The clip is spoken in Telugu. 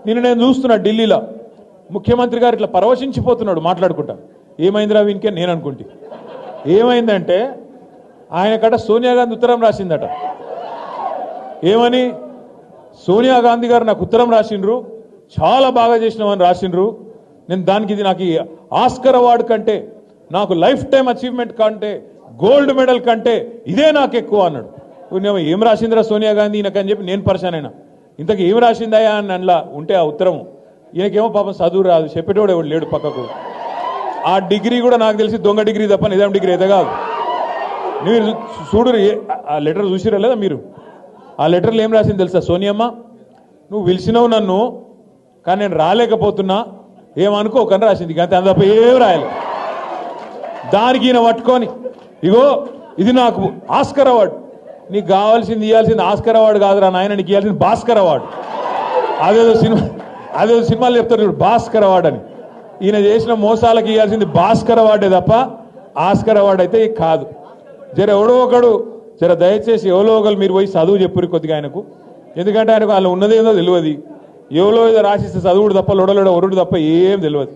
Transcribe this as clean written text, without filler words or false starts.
నిన్న నేను చూస్తున్నా ఢిల్లీలో ముఖ్యమంత్రి గారు ఇట్లా పరవశించిపోతున్నాడు మాట్లాడుకుంటా. ఏమైందిరా వీనికే నేను అనుకుంటే ఏమైందంటే ఆయన కట సోనియా గాంధీ ఉత్తరం రాసిందట. ఏమని? సోనియా గాంధీ గారు నాకు ఉత్తరం రాసిండ్రు, చాలా బాగా చేసినామని రాసిండ్రు, నేను దానికి ఇది నాకు ఆస్కర్ అవార్డు కంటే, నాకు లైఫ్ టైం అచీవ్మెంట్ కంటే, గోల్డ్ మెడల్ కంటే ఇదే నాకు ఎక్కువ అన్నాడు. ఏం రాసిందిరా సోనియా గాంధీ ఈయనకని చెప్పి నేను పరిశాన్ అయినా. ఇంతకు ఏం రాసిందయా అని అందులో ఉంటే ఆ ఉత్తరం, ఈయనకేమో పాపం చదువు రాదు, చెప్పేటోడు ఎవడు లేడు పక్కకు. ఆ డిగ్రీ కూడా నాకు తెలిసి దొంగ డిగ్రీ తప్ప నిజాం డిగ్రీ అయితే కాదు. మీరు చూడు, ఆ లెటర్ చూసిరా లేదా మీరు? ఆ లెటర్లో ఏం రాసింది తెలుసా? సోనియమ్మ, నువ్వు పిలిచినావు నన్ను, కానీ నేను రాలేకపోతున్నా, ఏమనుకోకని రాసింది. అంతే, తప్ప ఏం రాయాలి. దానికి ఈయన పట్టుకొని, ఇగో ఇది నాకు ఆస్కర్ అవార్డు, నీకు కావాల్సింది ఇవ్వాల్సింది ఆస్కర్ అవార్డు కాదురా నాయన, నీకు ఇవ్వాల్సింది భాస్కర్ అవార్డు. అదేదో సినిమాలు చెప్తారు చూడు, భాస్కర్ అవార్డు అని. ఈయన చేసిన మోసాలకు ఇవ్వాల్సింది భాస్కర్ అవార్డే తప్ప ఆస్కర్ అవార్డు అయితే కాదు. జర ఎవడో ఒకడు జర దయచేసి ఎవరో ఒకరు మీరు పోయి చదువు చెప్పురు కొద్దిగా ఆయనకు. ఎందుకంటే ఆయనకు వాళ్ళు ఉన్నదేందో తెలియదు, ఎవరో ఏదో రాసిస్తే చదువుడు తప్ప లొడలోడ ఒరుడు తప్ప ఏం తెలియదు.